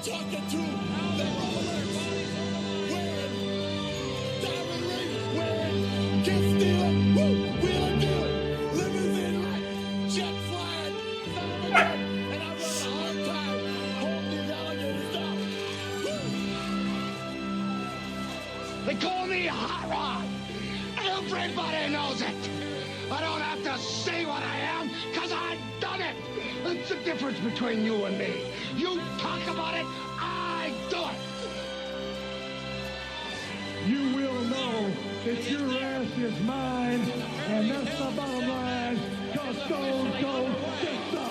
talking to the rollers. Wearing diamond rings, wearing kiss stealing, woo, wheeling dealing, limousine like jet flying, son of a gun, and I'm having a hard time holding these alligators down. Woo. They call me Hot Rod. Everybody knows it. I don't have to say what I am, because I've done it. That's the difference between you and me. You talk about it, I do it. You will know that your ass is mine, and that's the bottom line, because Stone Cold said so.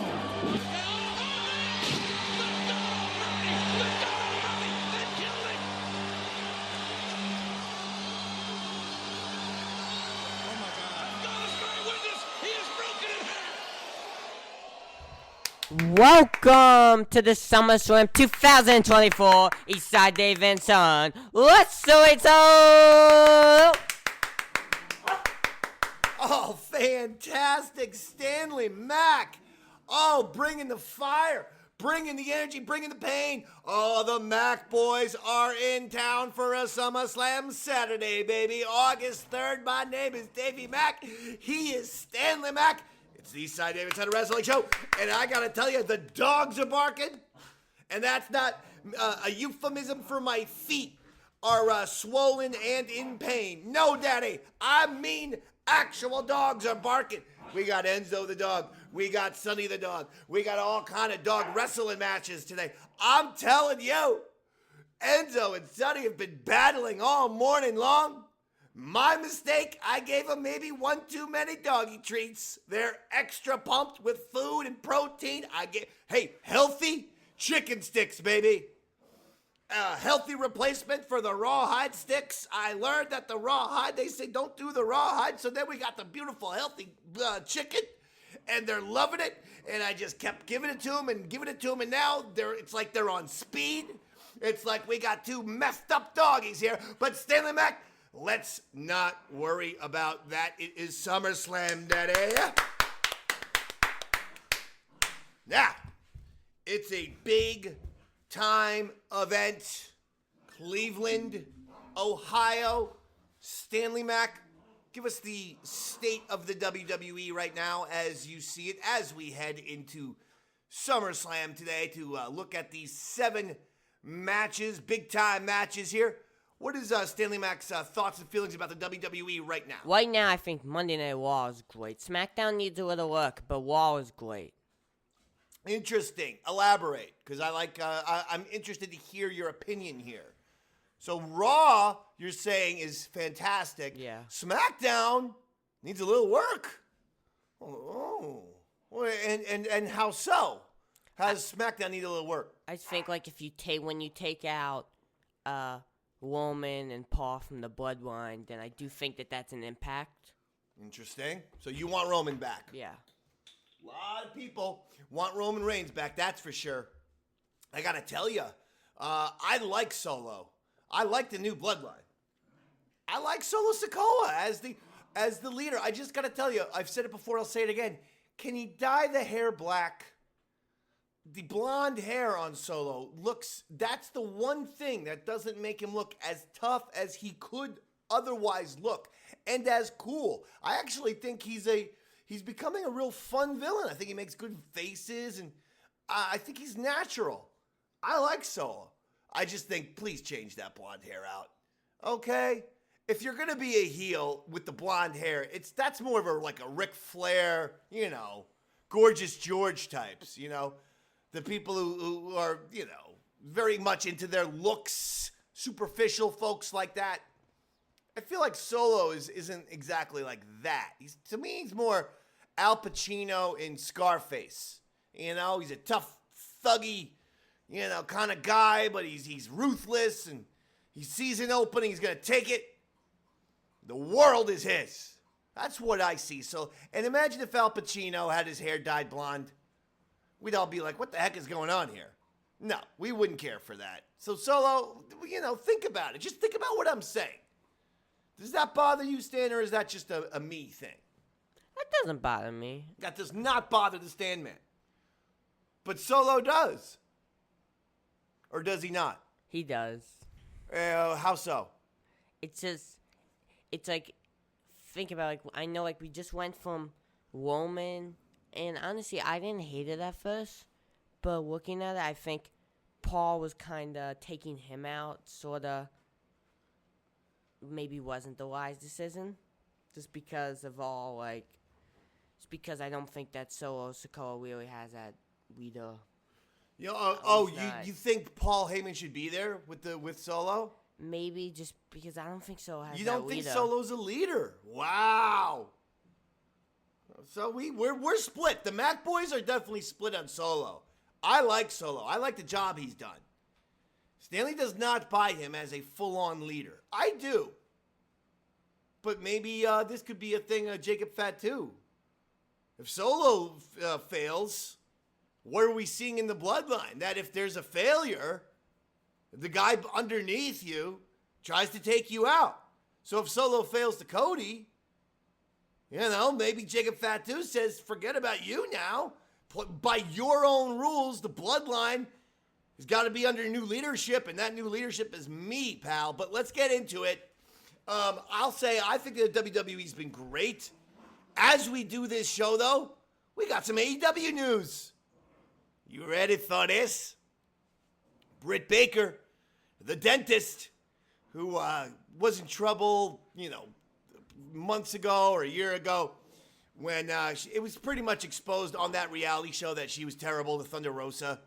Welcome to the SummerSlam 2024 Eastside Dave and Son. Let's do it all! Oh, fantastic. Stanley, Mac. Oh, bringing the fire, bringing the energy, bringing the pain. Oh, the Mac Boyz are in town for a SummerSlam Saturday, baby. August 3rd. My name is Davey Mac. He is Stanley Mac. It's the Eastside Dave and Son Wrestling Show. And I got to tell you, the dogs are barking. And that's not a euphemism for my feet are swollen and in pain. No, Daddy. I mean actual dogs are barking. We got Enzo the dog. We got Sonny the dog. We got all kind of dog wrestling matches today. I'm telling you, Enzo and Sonny have been battling all morning long. My mistake, I gave them maybe one too many doggy treats. They're extra pumped with food and protein. Hey, healthy chicken sticks, baby. Healthy replacement for the rawhide sticks. I learned that the rawhide, they say don't do the rawhide, so then we got the beautiful healthy chicken, and they're loving it, and I just kept giving it to them, and now it's like they're on speed. It's like we got two messed up doggies here, but Stanley Mac, let's not worry about that. It is SummerSlam, Daddy. Now, it's a big-time event. Cleveland, Ohio. Stanley Mac, give us the state of the WWE right now as you see it, as we head into SummerSlam today to look at these 7 matches, big-time matches here. What is Stanley Mac's thoughts and feelings about the WWE right now? Right now, I think Monday Night Raw is great. SmackDown needs a little work, but Raw is great. Interesting. Elaborate, because I'm interested to hear your opinion here. So Raw, you're saying, is fantastic. Yeah. SmackDown needs a little work. Oh. And how so? How does SmackDown need a little work? I think like when you take out Roman and Paul from the bloodline, then I do think that that's an impact. Interesting. So you want Roman back? Yeah. A lot of people want Roman Reigns back, that's for sure. I got to tell you, I like Solo. I like the new bloodline. I like Solo Sikoa as the leader. I just got to tell you, I've said it before, I'll say it again. Can he dye the hair black? The blonde hair on Solo that's the one thing that doesn't make him look as tough as he could otherwise look, and as cool. I actually think he's becoming a real fun villain. I think he makes good faces, and I think he's natural. I like Solo. I just think, please change that blonde hair out. Okay? If you're going to be a heel with the blonde hair, that's more of a Ric Flair, Gorgeous George types, The people who are, very much into their looks, superficial folks like that. I feel like Solo isn't exactly like that. To me, he's more Al Pacino in Scarface. He's a tough, thuggy, kind of guy, but he's ruthless, and he sees an opening, he's going to take it. The world is his. That's what I see. So, and imagine if Al Pacino had his hair dyed blonde. We'd all be like, what the heck is going on here? No, we wouldn't care for that. So Solo, think about it. Just think about what I'm saying. Does that bother you, Stan, or is that just a me thing? That doesn't bother me. That does not bother the Stan man. But Solo does. Or does he not? He does. How so? It's just, it's like, think about, like, I know, like, we just went from Roman, and honestly, I didn't hate it at first, but looking at it, I think Paul was kind of taking him out, sort of, maybe wasn't the wise decision, just because of all, like, just because I don't think that Solo Sikoa really has that leader. You know, you think Paul Heyman should be there with Solo? Maybe just because I don't think Solo has that leader. You don't think Solo's a leader? Wow. So we're split. The Mac Boyz are definitely split on Solo. I like Solo. I like the job he's done. Stanley does not buy him as a full-on leader. I do. But maybe this could be a thing of Jacob Fatu. If Solo fails, what are we seeing in the bloodline? That if there's a failure, the guy underneath you tries to take you out. So if Solo fails to Cody, you know, maybe Jacob Fatu says, forget about you now. By your own rules, the bloodline has got to be under new leadership, and that new leadership is me, pal. But let's get into it. I'll say I think the WWE's been great. As we do this show, though, we got some AEW news. You ready for this? Britt Baker, the dentist, who was in trouble, you know, months ago or a year ago, when it was pretty much exposed on that reality show that she was terrible to Thunder Rosa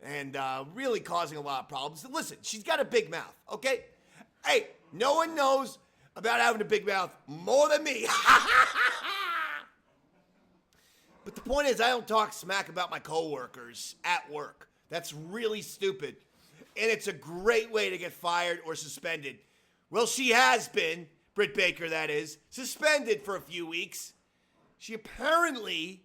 and really causing a lot of problems. Listen, she's got a big mouth, okay? Hey, no one knows about having a big mouth more than me. But the point is, I don't talk smack about my coworkers at work. That's really stupid. And it's a great way to get fired or suspended. Well, she has been, Britt Baker that is, suspended for a few weeks. She apparently,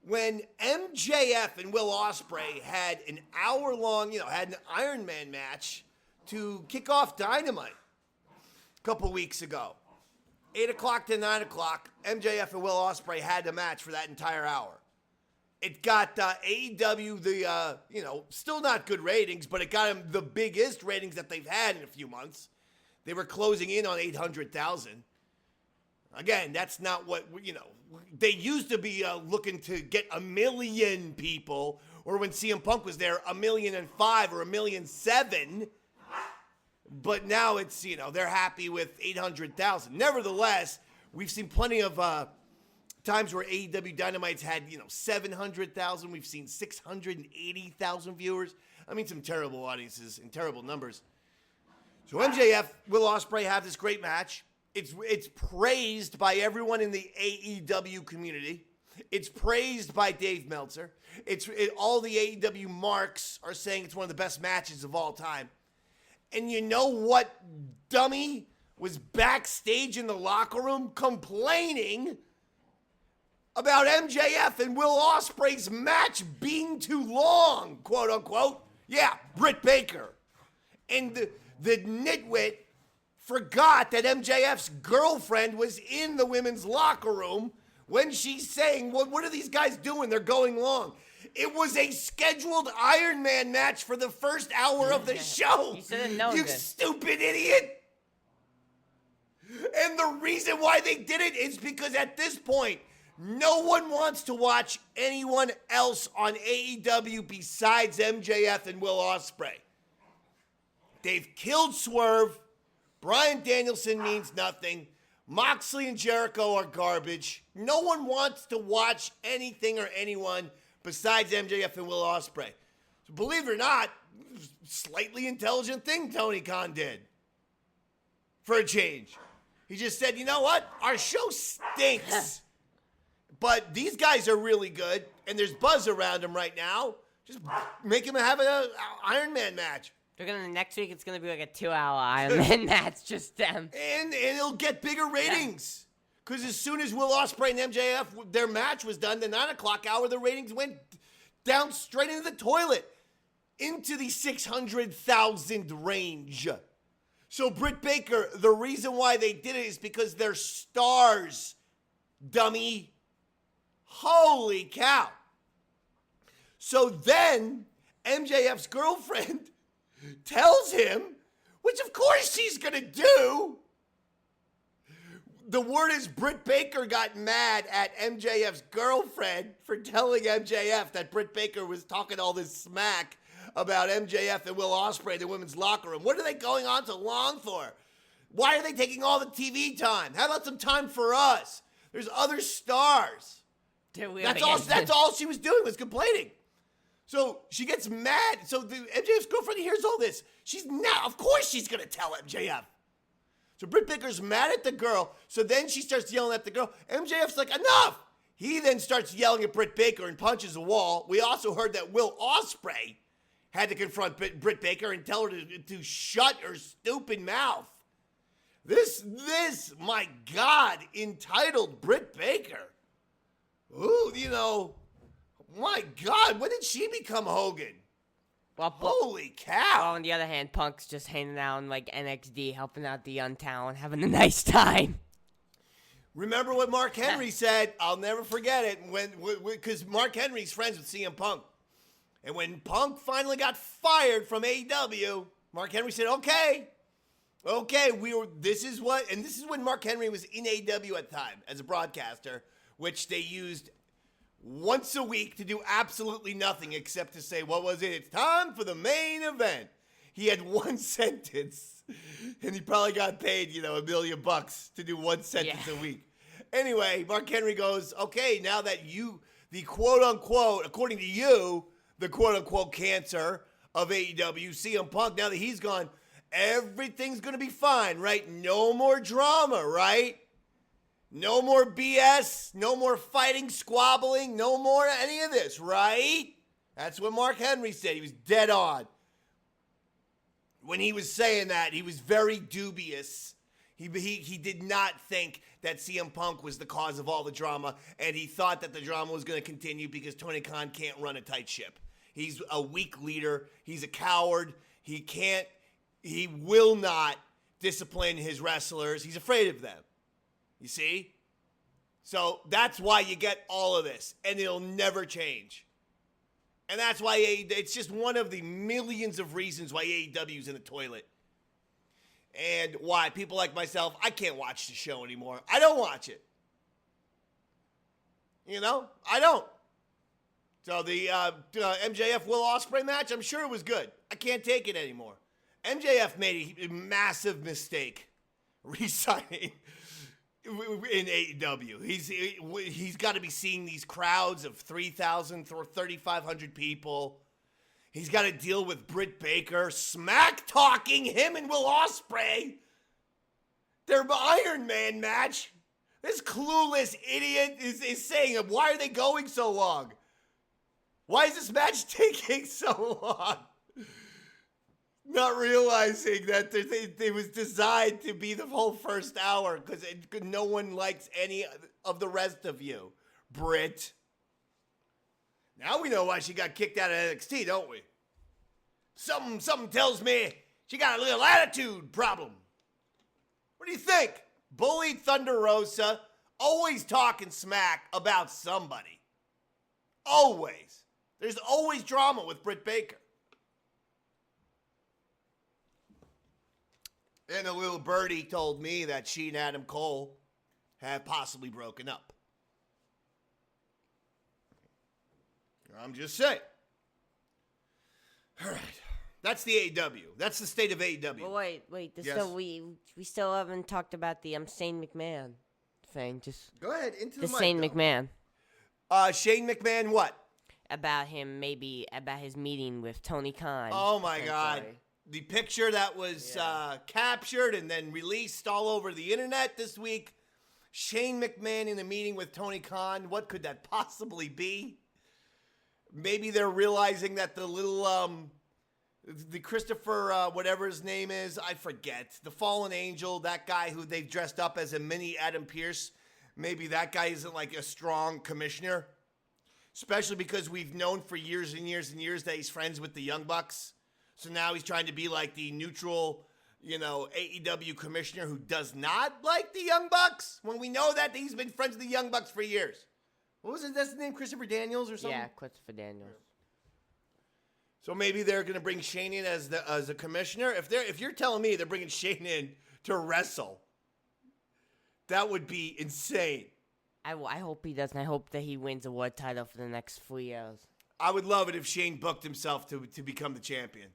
when MJF and Will Ospreay had an hour-long, had an Iron Man match to kick off Dynamite a couple weeks ago. 8 o'clock to 9 o'clock, MJF and Will Ospreay had the match for that entire hour. It got AEW still not good ratings, but it got them the biggest ratings that they've had in a few months. They were closing in on 800,000. Again, that's not what, they used to be looking to get 1 million people, or when CM Punk was there, 1.5 million or 1.7 million. But now it's, they're happy with 800,000. Nevertheless, we've seen plenty of times where AEW Dynamite's had, 700,000. We've seen 680,000 viewers. I mean, some terrible audiences and terrible numbers. So MJF, Will Ospreay have this great match. It's praised by everyone in the AEW community. It's praised by Dave Meltzer. All the AEW marks are saying it's one of the best matches of all time. And you know what dummy was backstage in the locker room complaining about MJF and Will Ospreay's match being too long, quote unquote? Yeah, Britt Baker. And the nitwit forgot that MJF's girlfriend was in the women's locker room when she's saying, what are these guys doing? They're going long. It was a scheduled Iron Man match for the first hour of the show. You should have known You this. stupid idiot. And the reason why they did it is because at this point, no one wants to watch anyone else on AEW besides MJF and Will Ospreay. They've killed Swerve. Bryan Danielson means nothing. Moxley and Jericho are garbage. No one wants to watch anything or anyone besides MJF and Will Ospreay. So believe it or not, slightly intelligent thing Tony Khan did. For a change. He just said, you know what? Our show stinks. But these guys are really good, and there's buzz around them right now. Just make them have an Iron Man match. Next week it's gonna be like a 2-hour Iron Man match, just them. And it'll get bigger ratings. Because as soon as Will Ospreay and MJF, their match was done, the 9 o'clock hour, the ratings went down straight into the toilet. Into the 600,000 range. So Britt Baker, the reason why they did it is because they're stars, dummy. Holy cow. So then, MJF's girlfriend tells him, which of course she's going to do. The word is Britt Baker got mad at MJF's girlfriend for telling MJF that Britt Baker was talking all this smack about MJF and Will Ospreay in the women's locker room. What are they going on so long for? Why are they taking all the TV time? How about some time for us? There's other stars. That's all she was doing was complaining. So she gets mad. So the MJF's girlfriend hears all this. Of course she's going to tell MJF. So Britt Baker's mad at the girl. So then she starts yelling at the girl. MJF's like, enough. He then starts yelling at Britt Baker and punches a wall. We also heard that Will Ospreay had to confront Britt Baker and tell her to shut her stupid mouth. This, my God, entitled Britt Baker. Ooh, my God, when did she become Hogan? Well, holy cow. Well, on the other hand, Punk's just hanging out in, like, NXT, helping out the young talent, having a nice time. Remember what Mark Henry said? I'll never forget it. Because Mark Henry's friends with CM Punk. And when Punk finally got fired from AEW, Mark Henry said, okay, this is when Mark Henry was in AEW at the time as a broadcaster, which they used once a week to do absolutely nothing except to say, what was it? It's time for the main event. He had one sentence, and he probably got paid, $1 million to do one sentence a week. Anyway, Mark Henry goes, okay, now that the quote-unquote, according to you, the quote-unquote cancer of AEW, CM Punk, now that he's gone, everything's going to be fine, right? No more drama, right? No more BS, no more fighting, squabbling, no more any of this, right? That's what Mark Henry said. He was dead on. When he was saying that, he was very dubious. He did not think that CM Punk was the cause of all the drama, and he thought that the drama was going to continue because Tony Khan can't run a tight ship. He's a weak leader. He's a coward. He will not discipline his wrestlers. He's afraid of them. You see? So that's why you get all of this, and it'll never change. And that's why it's just one of the millions of reasons why AEW's in the toilet. And why people like myself, I can't watch the show anymore. I don't watch it. I don't. So the MJF Will Ospreay match, I'm sure it was good. I can't take it anymore. MJF made a massive mistake re-signing in AEW. He's got to be seeing these crowds of 3,000 or 3,500 people. He's got to deal with Britt Baker smack-talking him and Will Ospreay. Their Iron Man match. This clueless idiot is saying, why are they going so long? Why is this match taking so long? Not realizing that it was designed to be the whole first hour because no one likes any of the rest of you, Britt. Now we know why she got kicked out of NXT, don't we? Something tells me she got a little attitude problem. What do you think? Bully Thunder Rosa, always talking smack about somebody. Always. There's always drama with Britt Baker. And a little birdie told me that she and Adam Cole have possibly broken up. I'm just saying. All right. That's the AEW. That's the state of AEW. Well, wait. Yes. We still haven't talked about the Shane McMahon thing. Just go ahead into the mic. Shane McMahon. Shane McMahon, what? About his meeting with Tony Khan. Oh my God. The picture that was captured and then released all over the internet this week. Shane McMahon in a meeting with Tony Khan. What could that possibly be? Maybe they're realizing that the little, the Christopher, whatever his name is, I forget. The Fallen Angel, that guy who they've dressed up as a mini Adam Pearce. Maybe that guy isn't like a strong commissioner. Especially because we've known for years and years and years that he's friends with the Young Bucks. So now he's trying to be like the neutral, AEW commissioner who does not like the Young Bucks. When we know that he's been friends with the Young Bucks for years. What was it? That's the name, Christopher Daniels or something? Yeah, Christopher Daniels. So maybe they're going to bring Shane in as a commissioner. If you're telling me they're bringing Shane in to wrestle, that would be insane. I hope he doesn't. I hope that he wins a world title for the next 4 years. I would love it if Shane booked himself to become the champion.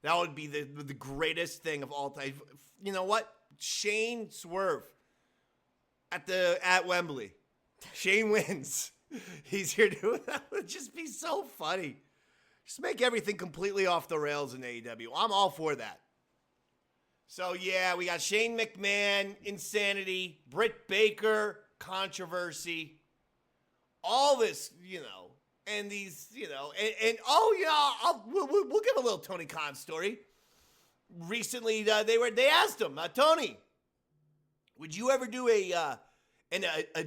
That would be the greatest thing of all time. You know what? Shane Swerve at Wembley. Shane wins. He's here to. That would just be so funny. Just make everything completely off the rails in AEW. I'm all for that. So, yeah, we got Shane McMahon, insanity, Britt Baker, controversy, all this, and these, we'll give a little Tony Khan story. Recently, they asked him, Tony, would you ever do a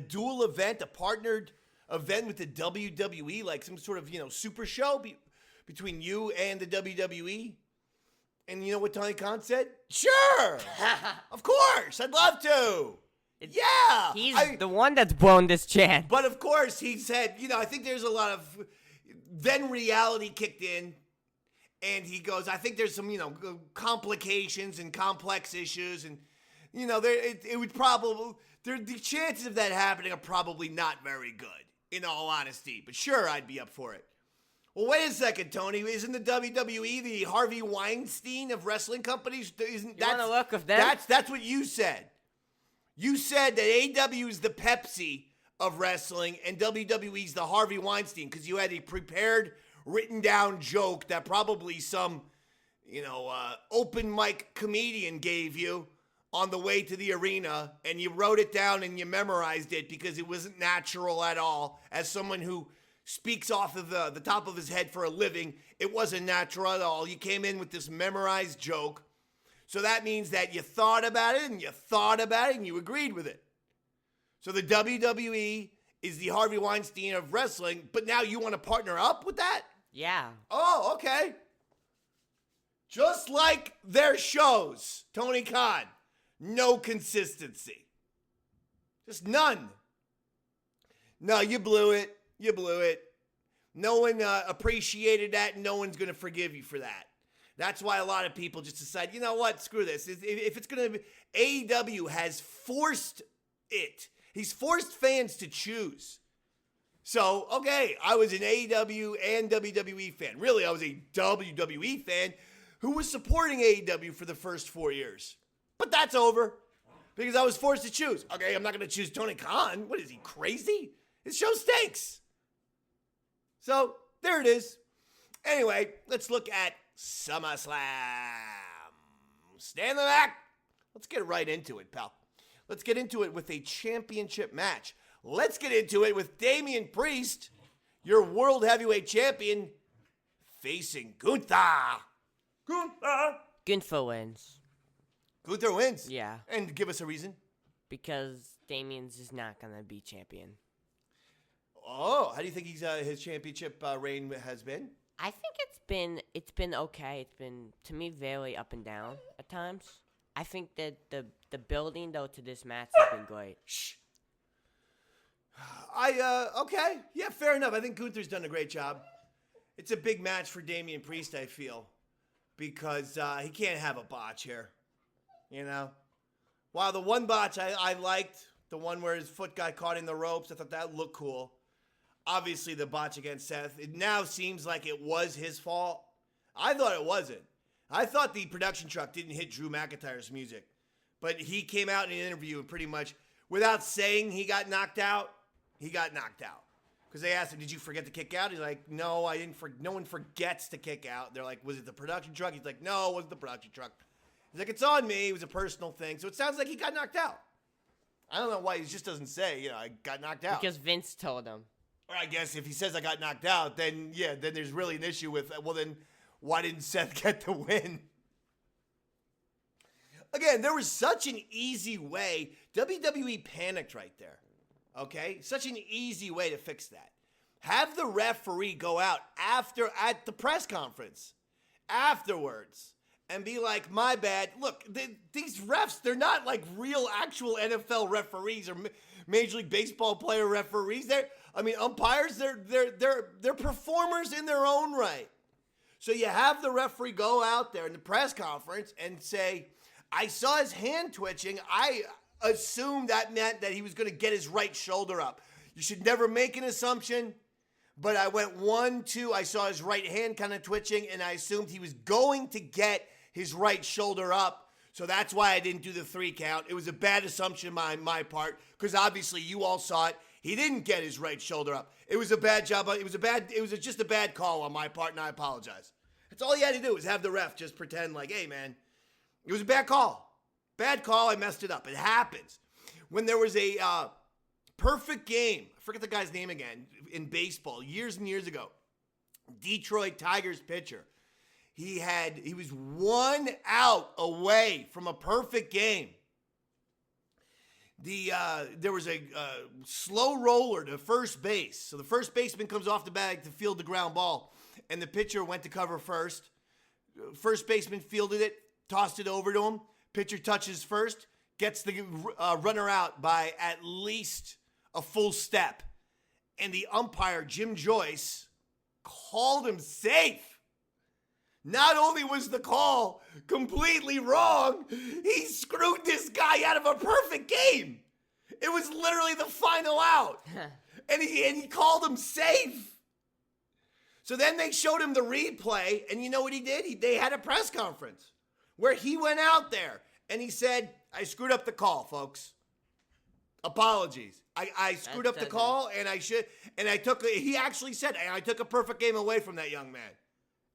dual event, a partnered event with the WWE, like some sort of, super show between you and the WWE? And you know what Tony Khan said? Sure! Of course! I'd love to! Yeah! He's the one that's blown this chance. But of course, he said, I think there's a lot of... Then reality kicked in, and he goes, I think there's some, complications and complex issues, and, it would probably... The chances of that happening are probably not very good, in all honesty. But sure, I'd be up for it. Well, wait a second, Tony. Isn't the WWE the Harvey Weinstein of wrestling companies? You want to look of them? That's what you said. You said that AEW is the Pepsi of wrestling and WWE's the Harvey Weinstein because you had a prepared, written down joke that probably some, open mic comedian gave you on the way to the arena, and you wrote it down and you memorized it because it wasn't natural at all. As someone who speaks off of the top of his head for a living, it wasn't natural at all. You came in with this memorized joke. So that means that you thought about it and you thought about it and you agreed with it. So the WWE is the Harvey Weinstein of wrestling, but now you want to partner up with that? Yeah. Oh, okay. Just like their shows, Tony Khan, no consistency. Just none. No, you blew it. You blew it. No one appreciated that, and no one's going to forgive you for that. That's why a lot of people just decide, you know what, screw this. If it's going to be, AEW has forced it. He's forced fans to choose. So, okay, I was an AEW and WWE fan. Really, I was a WWE fan who was supporting AEW for the first 4 years. But that's over because I was forced to choose. Okay, I'm not going to choose Tony Khan. What is he, crazy? His show stinks. So, there it is. Anyway, let's look at SummerSlam. Stand the back. Let's get right into it, pal. Let's get into it with a championship match. Let's get into it with Damian Priest, your World Heavyweight Champion, facing Gunther. Gunther wins. Gunther wins? Yeah. And give us a reason. Because Damian's is not going to be champion. Oh, how do you think his championship reign has been? I think it's been okay. It's been, to me, very up and down at times. I think that the building, though, to this match has been great. Shh. Okay. Yeah, fair enough. I think Gunther's done a great job. It's a big match for Damian Priest, I feel, because he can't have a botch here, While the one botch I liked, the one where his foot got caught in the ropes, I thought that looked cool. Obviously, the botch against Seth, it now seems like it was his fault. I thought it wasn't. I thought the production truck didn't hit Drew McIntyre's music. But he came out in an interview and pretty much, without saying he got knocked out, he got knocked out. Because they asked him, did you forget to kick out? He's like, no, I didn't. No one forgets to kick out. They're like, was it the production truck? He's like, no, it wasn't the production truck. He's like, it's on me. It was a personal thing. So it sounds like he got knocked out. I don't know why he just doesn't say, I got knocked out. Because Vince told him. Or I guess if he says I got knocked out, then there's really an issue with, well, then why didn't Seth get the win? Again, there was such an easy way. WWE panicked right there. Okay? Such an easy way to fix that. Have the referee go out at the press conference afterwards and be like, my bad. Look, these refs, they're not like real actual NFL referees or Major League Baseball player referees. Umpires, they're performers in their own right. So you have the referee go out there in the press conference and say, I saw his hand twitching. I assumed that meant that he was going to get his right shoulder up. You should never make an assumption, but I went 1, 2. I saw his right hand kind of twitching, and I assumed he was going to get his right shoulder up. So that's why I didn't do the 3 count. It was a bad assumption on my part, because obviously you all saw it. He didn't get his right shoulder up. It was a bad job. It was just a bad call on my part, and I apologize. That's all you had to do, was have the ref just pretend like, hey, man, it was a bad call. Bad call. I messed it up. It happens. When there was a perfect game, I forget the guy's name again, in baseball, years and years ago, Detroit Tigers pitcher. He was 1 out away from a perfect game. There was a slow roller to first base. So the first baseman comes off the bag to field the ground ball, and the pitcher went to cover first. First baseman fielded it, tossed it over to him. Pitcher touches first, gets the runner out by at least a full step. And the umpire, Jim Joyce, called him safe. Not only was the call completely wrong, he screwed this guy out of a perfect game. It was literally the final out. And he called him safe. So then they showed him the replay, and you know what he did? They had a press conference where he went out there and he said, I screwed up the call, folks. Apologies. I screwed up the call, and he actually said, I took a perfect game away from that young man.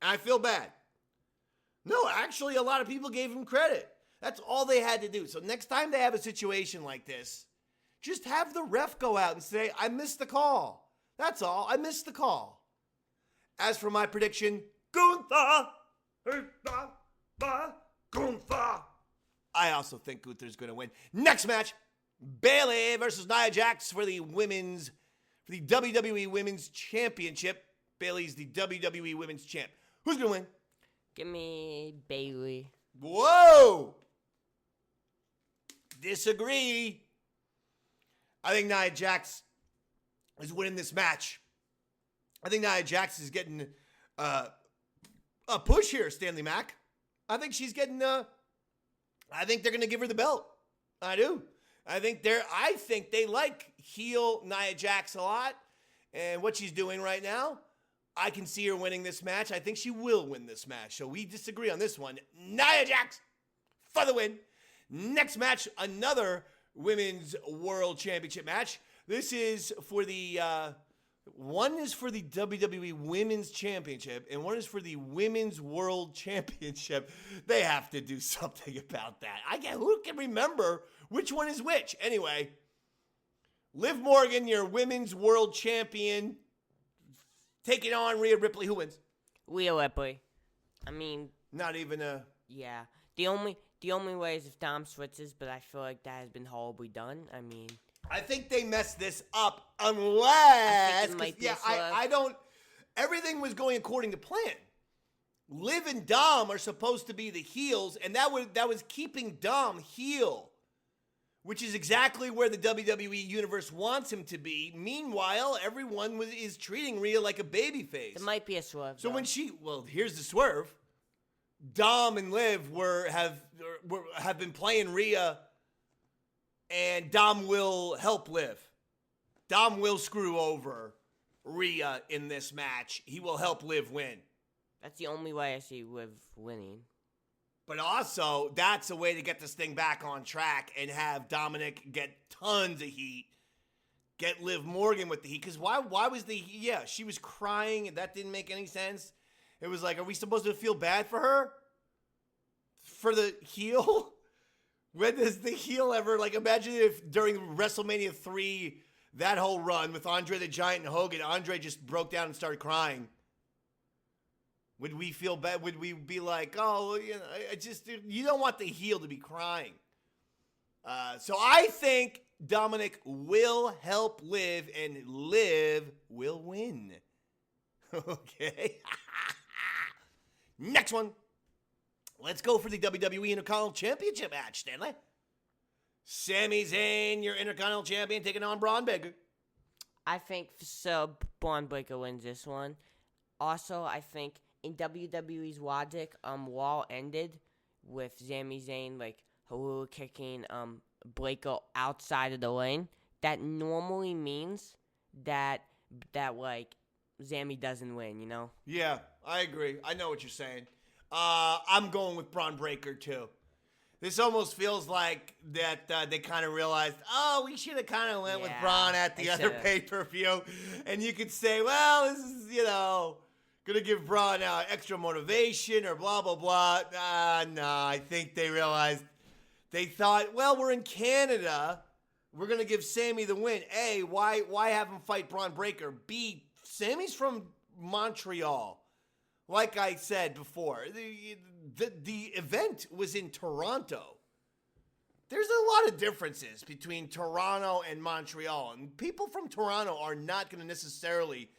And I feel bad. No, actually, a lot of people gave him credit. That's all they had to do. So next time they have a situation like this, just have the ref go out and say, I missed the call. That's all. I missed the call. As for my prediction, Gunther. I also think Gunther's going to win. Next match, Bayley versus Nia Jax for the WWE Women's Championship. Bayley's the WWE Women's Champ. Who's going to win? Give me Bayley. Whoa! Disagree. I think Nia Jax is winning this match. I think Nia Jax is getting a push here, Stanley Mac. I think she's getting I think they're going to give her the belt. I do. I think they like heel Nia Jax a lot, and what she's doing right now, I can see her winning this match. I think she will win this match. So we disagree on this one. Nia Jax for the win. Next match, another Women's World Championship match. This is for the one is for the WWE Women's Championship, and one is for the Women's World Championship. They have to do something about that. Who can remember which one is which? Anyway, Liv Morgan, your Women's World Champion, taking on Rhea Ripley. Who wins? Rhea Ripley. I mean, not even a... Yeah. The only way is if Dom switches, but I feel like that has been horribly done. I mean... I think they messed this up unless... I don't... Everything was going according to plan. Liv and Dom are supposed to be the heels, and that was keeping Dom heel, which is exactly where the WWE Universe wants him to be. Meanwhile, everyone is treating Rhea like a babyface. It might be a swerve. So here's the swerve. Dom and Liv have been playing Rhea, and Dom will help Liv. Dom will screw over Rhea in this match. He will help Liv win. That's the only way I see Liv winning. But also, that's a way to get this thing back on track and have Dominic get tons of heat. Get Liv Morgan with the heat. Because why was the heat? Yeah, she was crying and that didn't make any sense. It was like, are we supposed to feel bad for her? For the heel? When does the heel ever, imagine if during WrestleMania 3, that whole run with Andre the Giant and Hogan, Andre just broke down and started crying. Would we feel bad? Would we be like, oh, you don't want the heel to be crying. So I think Dominic will help Liv, and Liv will win. Okay. Next one. Let's go for the WWE Intercontinental Championship match, Stanley. Sami Zayn, your Intercontinental Champion, taking on Braun Breaker. I think so. Braun Breaker wins this one. Also, I think in WWE's logic, Wall ended with Sami Zayn like hula kicking Breaker outside of the ring. That normally means that like Sami doesn't win, you know? Yeah, I agree. I know what you're saying. I'm going with Braun Breaker too. This almost feels like that they kind of realized, oh, we should have kind of went with Braun at the other pay-per-view. And you could say, well, this is, going to give Braun extra motivation or blah, blah, blah. No, I think they realized, they thought, well, we're in Canada. We're going to give Sami the win. A, why have him fight Braun Breaker? B, Sami's from Montreal. Like I said before, the event was in Toronto. There's a lot of differences between Toronto and Montreal. And people from Toronto are not going to necessarily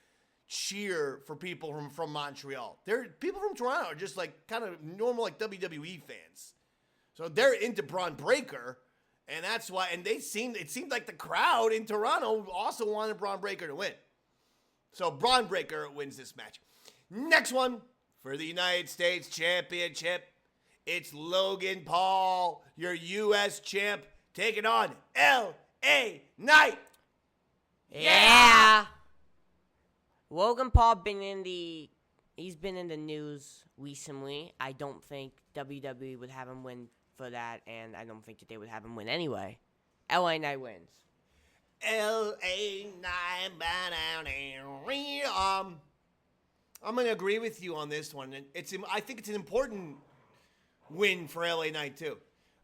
cheer for people from Montreal. People from Toronto are just like kind of normal like WWE fans. So they're into Braun Breaker. And that's why, and it seemed like the crowd in Toronto also wanted Braun Breaker to win. So Braun Breaker wins this match. Next one for the United States Championship. It's Logan Paul, your U.S. champ, taking on L.A. Knight. Yeah. Logan Paul he's been in the news recently. I don't think WWE would have him win for that, and I don't think that they would have him win anyway. L.A. Knight wins. L.A. Knight, I'm going to agree with you on this one. I think it's an important win for LA Knight, too.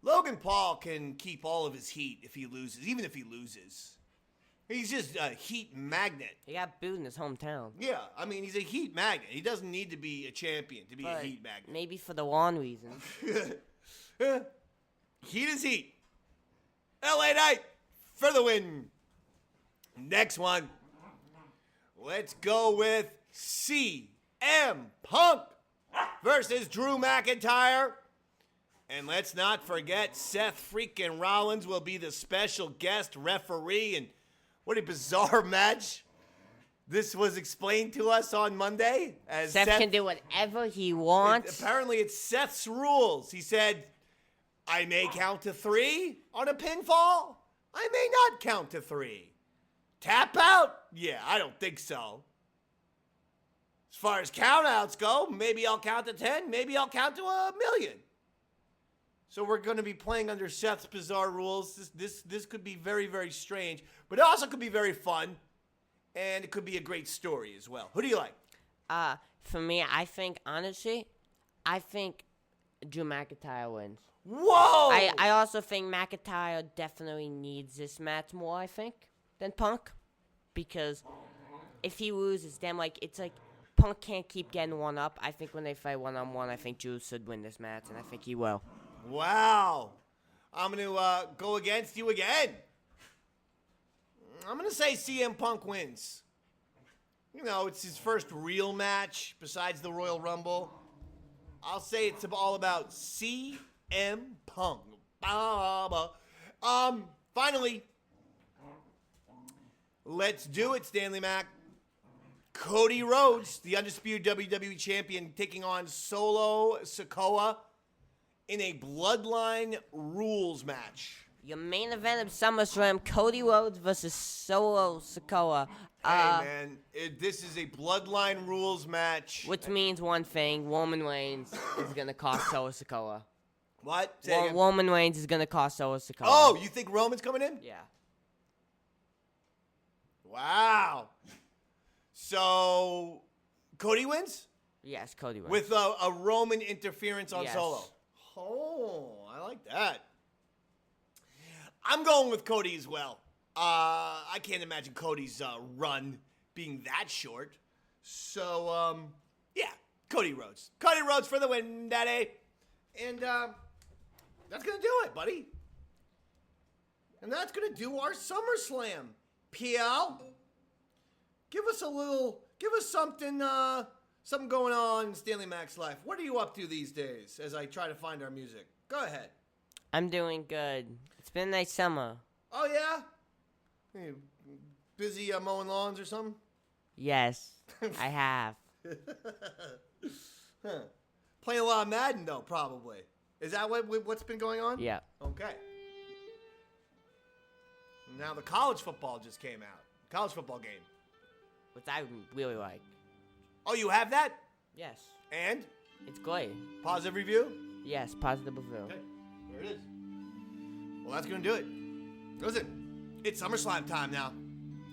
Logan Paul can keep all of his heat if he loses, even if he loses. He's just a heat magnet. He got booed in his hometown. Yeah, I mean, he's a heat magnet. He doesn't need to be a champion to be a heat magnet. Maybe for the wrong reasons. Heat is heat. LA Knight for the win. Next one. Let's go with CM Punk versus Drew McIntyre. And let's not forget Seth freaking Rollins will be the special guest referee. And what a bizarre match. This was explained to us on Monday. As Seth can do whatever he wants. Apparently it's Seth's rules. He said, I may count to 3 on a pinfall. I may not count to 3. Tap out? Yeah, I don't think so. As far as countouts go, maybe I'll count to 10. Maybe I'll count to 1,000,000. So we're going to be playing under Seth's bizarre rules. This could be very, very strange, but it also could be very fun, and it could be a great story as well. Who do you like? For me, I think Drew McIntyre wins. Whoa! I also think McIntyre definitely needs this match more, I think, than Punk. Because if he loses, then it's like Punk can't keep getting one up. I think when they fight one-on-one, I think Drew should win this match, and I think he will. Wow. I'm going to go against you again. I'm going to say CM Punk wins. It's his first real match besides the Royal Rumble. I'll say it's all about CM Punk. Finally, let's do it, Stanley Mac. Cody Rhodes, the undisputed WWE champion, taking on Solo Sikoa in a Bloodline rules match. Your main event of SummerSlam, Cody Rhodes versus Solo Sikoa. Hey, man, this is a Bloodline rules match. Which means one thing, Roman Reigns is going to cost Solo Sikoa. What? Roman Reigns is going to cost Solo Sikoa. Oh, you think Roman's coming in? Yeah. Wow. So, Cody wins? Yes, Cody wins. With a Roman interference on Yes. Solo. Oh, I like that. I'm going with Cody as well. I can't imagine Cody's run being that short. So, yeah, Cody Rhodes. Cody Rhodes for the win, Daddy. And that's going to do it, buddy. And that's going to do our SummerSlam. PL, give us something going on in Stanley Mac's life. What are you up to these days as I try to find our music? Go ahead. I'm doing good. It's been a nice summer. Oh, yeah? You busy mowing lawns or something? Yes, I have. Huh. Playing a lot of Madden, though, probably. Is that what's been going on? Yeah. Okay. Now the college football just came out. College football game. Which I really like. Oh, you have that? Yes. And? It's great. Positive review? Yes, positive review. Okay. There it is. Well, that's going to do it. Listen, it's SummerSlam time now.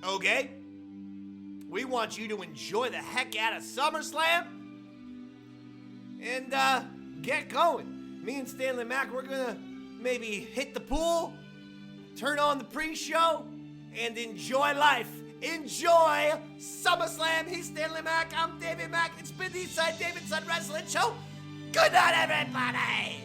Okay? We want you to enjoy the heck out of SummerSlam and get going. Me and Stanley Mac, we're going to maybe hit the pool, turn on the pre-show, and enjoy life. Enjoy SummerSlam. He's Stanley Mac. I'm Davey Mac. It's been the Eastside Davidson Wrestling Show. Good night, everybody.